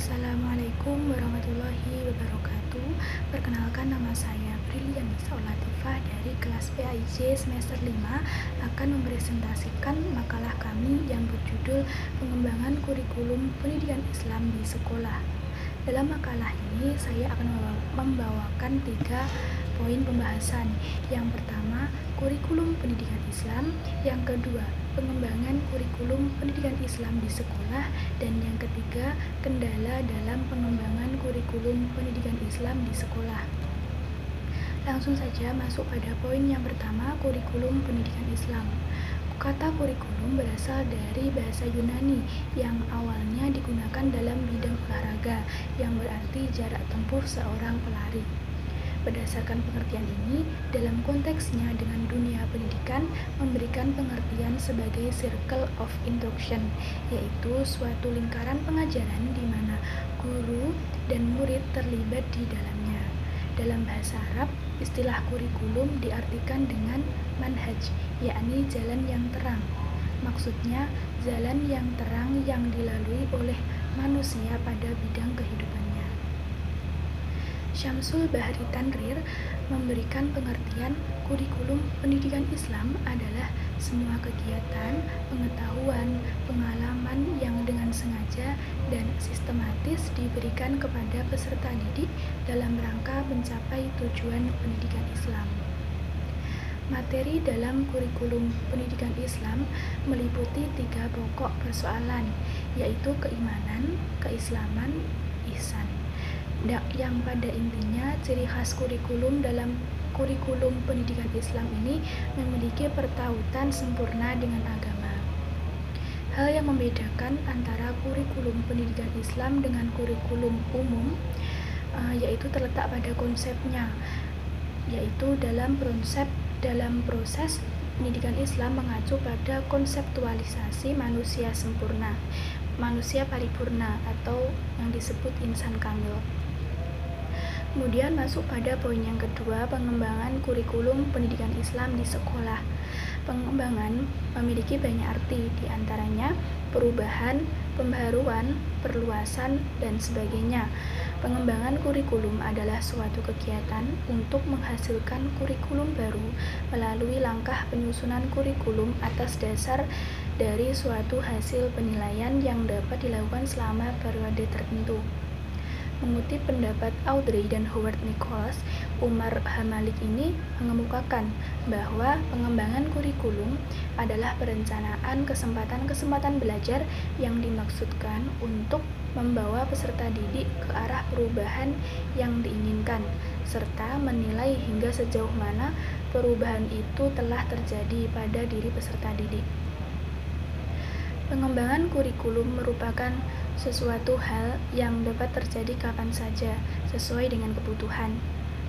Assalamualaikum warahmatullahi wabarakatuh. Perkenalkan, nama saya Brilian Nisa Latifah dari kelas PAIJ semester 5 akan mempresentasikan makalah kami yang berjudul Pengembangan Kurikulum Pendidikan Islam di Sekolah. Dalam makalah ini saya akan membawakan 3 poin pembahasan. Yang pertama, kurikulum pendidikan Islam. Yang kedua, pengembangan kurikulum pendidikan Islam di sekolah. Dan yang ketiga, kendala dalam pengembangan kurikulum pendidikan Islam di sekolah. Langsung saja masuk pada poin yang pertama, kurikulum pendidikan Islam. Kata kurikulum berasal dari bahasa Yunani yang awalnya digunakan dalam bidang olahraga, yang berarti jarak tempuh seorang pelari. Berdasarkan pengertian ini, dalam konteksnya dengan dunia pendidikan, memberikan pengertian sebagai circle of instruction, yaitu suatu lingkaran pengajaran di mana guru dan murid terlibat di dalamnya. Dalam bahasa Arab, istilah kurikulum diartikan dengan manhaj, yakni jalan yang terang. Maksudnya, jalan yang terang yang dilalui oleh manusia pada bidang kehidupannya. Syamsul Bahri Tanrir memberikan pengertian kurikulum pendidikan Islam adalah semua kegiatan, pengetahuan, pengalaman yang dengan sengaja dan sistematis diberikan kepada peserta didik dalam rangka mencapai tujuan pendidikan Islam. Materi dalam kurikulum pendidikan Islam meliputi 3 pokok persoalan, yaitu keimanan, keislaman, ihsan. Yang pada intinya ciri khas kurikulum dalam kurikulum pendidikan Islam ini memiliki pertautan sempurna dengan agama. Hal yang membedakan antara kurikulum pendidikan Islam dengan kurikulum umum yaitu terletak pada konsepnya, yaitu dalam proses pendidikan Islam mengacu pada konseptualisasi manusia sempurna, manusia paripurna atau yang disebut insan kamil. Kemudian masuk pada poin yang kedua, pengembangan kurikulum pendidikan Islam di sekolah. Pengembangan memiliki banyak arti, diantaranya perubahan, pembaharuan, perluasan, dan sebagainya. Pengembangan kurikulum adalah suatu kegiatan untuk menghasilkan kurikulum baru melalui langkah penyusunan kurikulum atas dasar dari suatu hasil penilaian yang dapat dilakukan selama periode tertentu. Mengutip pendapat Audrey dan Howard Nichols, Umar Hamalik ini mengemukakan bahwa pengembangan kurikulum adalah perencanaan kesempatan-kesempatan belajar yang dimaksudkan untuk membawa peserta didik ke arah perubahan yang diinginkan, serta menilai hingga sejauh mana perubahan itu telah terjadi pada diri peserta didik. Pengembangan kurikulum merupakan sesuatu hal yang dapat terjadi kapan saja, sesuai dengan kebutuhan.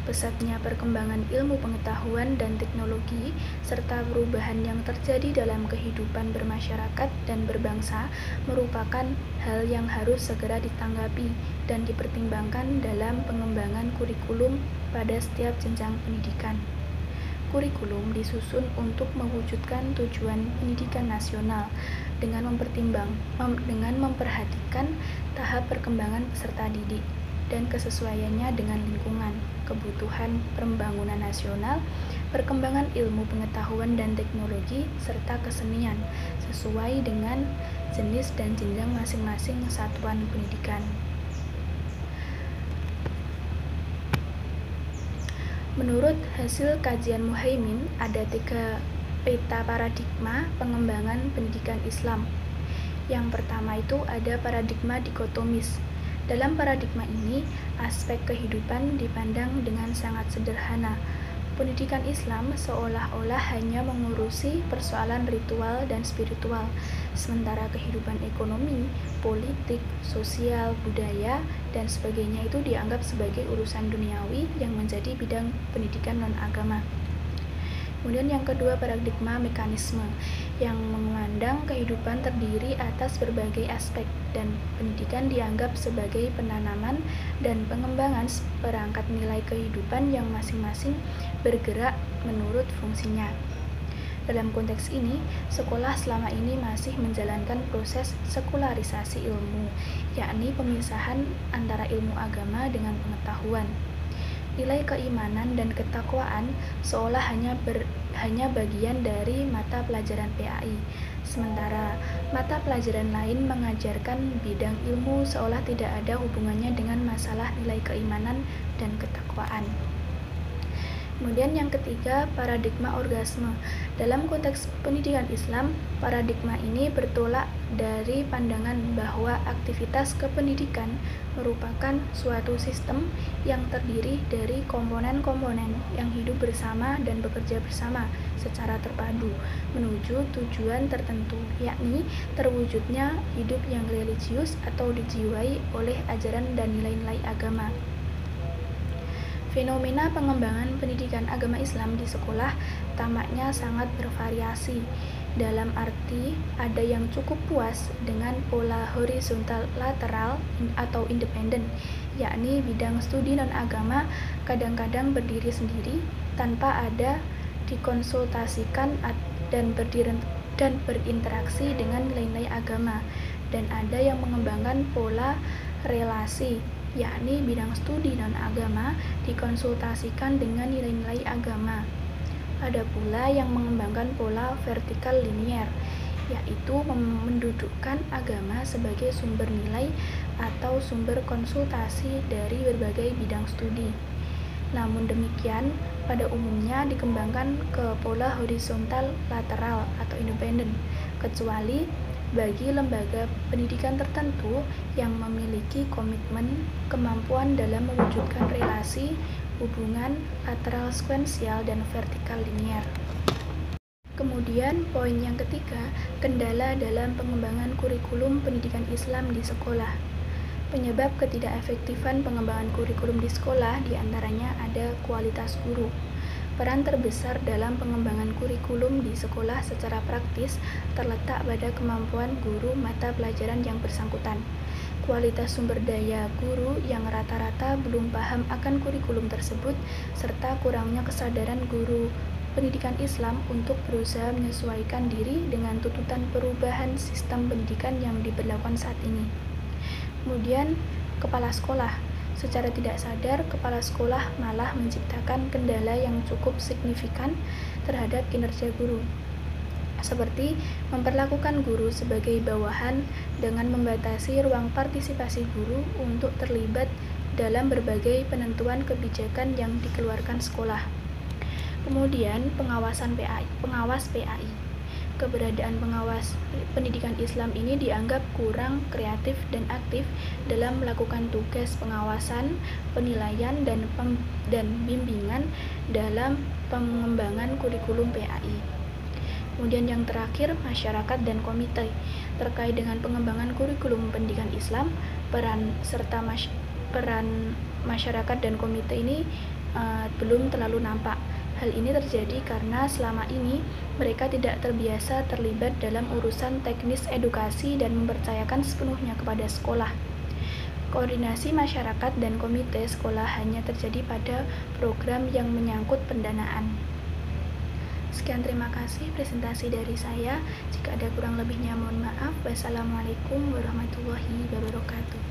Pesatnya perkembangan ilmu pengetahuan dan teknologi, serta perubahan yang terjadi dalam kehidupan bermasyarakat dan berbangsa merupakan hal yang harus segera ditanggapi dan dipertimbangkan dalam pengembangan kurikulum pada setiap jenjang pendidikan. Kurikulum disusun untuk mewujudkan tujuan pendidikan nasional dengan memperhatikan tahap perkembangan peserta didik dan kesesuaiannya dengan lingkungan, kebutuhan pembangunan nasional, perkembangan ilmu pengetahuan dan teknologi, serta kesenian, sesuai dengan jenis dan jenjang masing-masing satuan pendidikan. Menurut hasil kajian Muhaimin, ada 3 peta paradigma pengembangan pendidikan Islam. Yang pertama itu ada paradigma dikotomis. Dalam paradigma ini, aspek kehidupan dipandang dengan sangat sederhana. Pendidikan Islam seolah-olah hanya mengurusi persoalan ritual dan spiritual, sementara kehidupan ekonomi, politik, sosial, budaya, dan sebagainya itu dianggap sebagai urusan duniawi yang menjadi bidang pendidikan non-agama. Kemudian yang kedua, paradigma mekanisme, yang memandang kehidupan terdiri atas berbagai aspek dan pendidikan dianggap sebagai penanaman dan pengembangan perangkat nilai kehidupan yang masing-masing bergerak menurut fungsinya. Dalam konteks ini, sekolah selama ini masih menjalankan proses sekularisasi ilmu, yakni pemisahan antara ilmu agama dengan pengetahuan. Nilai keimanan dan ketakwaan seolah hanya bagian dari mata pelajaran PAI, sementara mata pelajaran lain mengajarkan bidang ilmu seolah tidak ada hubungannya dengan masalah nilai keimanan dan ketakwaan. Kemudian yang ketiga, paradigma orgasme. Dalam konteks pendidikan Islam, paradigma ini bertolak dari pandangan bahwa aktivitas kependidikan merupakan suatu sistem yang terdiri dari komponen-komponen yang hidup bersama dan bekerja bersama secara terpadu menuju tujuan tertentu, yakni terwujudnya hidup yang religius atau dijiwai oleh ajaran dan nilai-nilai agama. Fenomena pengembangan pendidikan agama Islam di sekolah tampaknya sangat bervariasi. Dalam arti, ada yang cukup puas dengan pola horizontal lateral atau independen, yakni bidang studi non-agama kadang-kadang berdiri sendiri tanpa ada dikonsultasikan dan berinteraksi dengan nilai-nilai agama, dan ada yang mengembangkan pola relasi, yakni bidang studi non-agama dikonsultasikan dengan nilai-nilai agama. Ada pula yang mengembangkan pola vertikal linier, yaitu mendudukkan agama sebagai sumber nilai atau sumber konsultasi dari berbagai bidang studi. Namun demikian, pada umumnya dikembangkan ke pola horizontal lateral atau independen, kecuali bagi lembaga pendidikan tertentu yang memiliki komitmen kemampuan dalam mewujudkan relasi, hubungan lateral sekuensial dan vertikal linier. Kemudian poin yang ketiga, kendala dalam pengembangan kurikulum pendidikan Islam di sekolah. Penyebab ketidakefektifan pengembangan kurikulum di sekolah diantaranya ada kualitas guru. Peran terbesar dalam pengembangan kurikulum di sekolah secara praktis terletak pada kemampuan guru mata pelajaran yang bersangkutan. Kualitas sumber daya guru yang rata-rata belum paham akan kurikulum tersebut, serta kurangnya kesadaran guru pendidikan Islam untuk berusaha menyesuaikan diri dengan tuntutan perubahan sistem pendidikan yang diberlakukan saat ini. Kemudian, kepala sekolah. Secara tidak sadar, kepala sekolah malah menciptakan kendala yang cukup signifikan terhadap kinerja guru, seperti memperlakukan guru sebagai bawahan dengan membatasi ruang partisipasi guru untuk terlibat dalam berbagai penentuan kebijakan yang dikeluarkan sekolah. Kemudian, pengawas PAI. Keberadaan pengawas pendidikan Islam ini dianggap kurang kreatif dan aktif dalam melakukan tugas pengawasan, penilaian, dan bimbingan dalam pengembangan kurikulum PAI. Kemudian yang terakhir, masyarakat dan komite. Terkait dengan pengembangan kurikulum pendidikan Islam, peran masyarakat dan komite ini belum terlalu nampak. Hal ini terjadi karena selama ini mereka tidak terbiasa terlibat dalam urusan teknis edukasi dan mempercayakan sepenuhnya kepada sekolah. Koordinasi masyarakat dan komite sekolah hanya terjadi pada program yang menyangkut pendanaan. Sekian, terima kasih presentasi dari saya. Jika ada kurang lebihnya mohon maaf. Wassalamualaikum warahmatullahi wabarakatuh.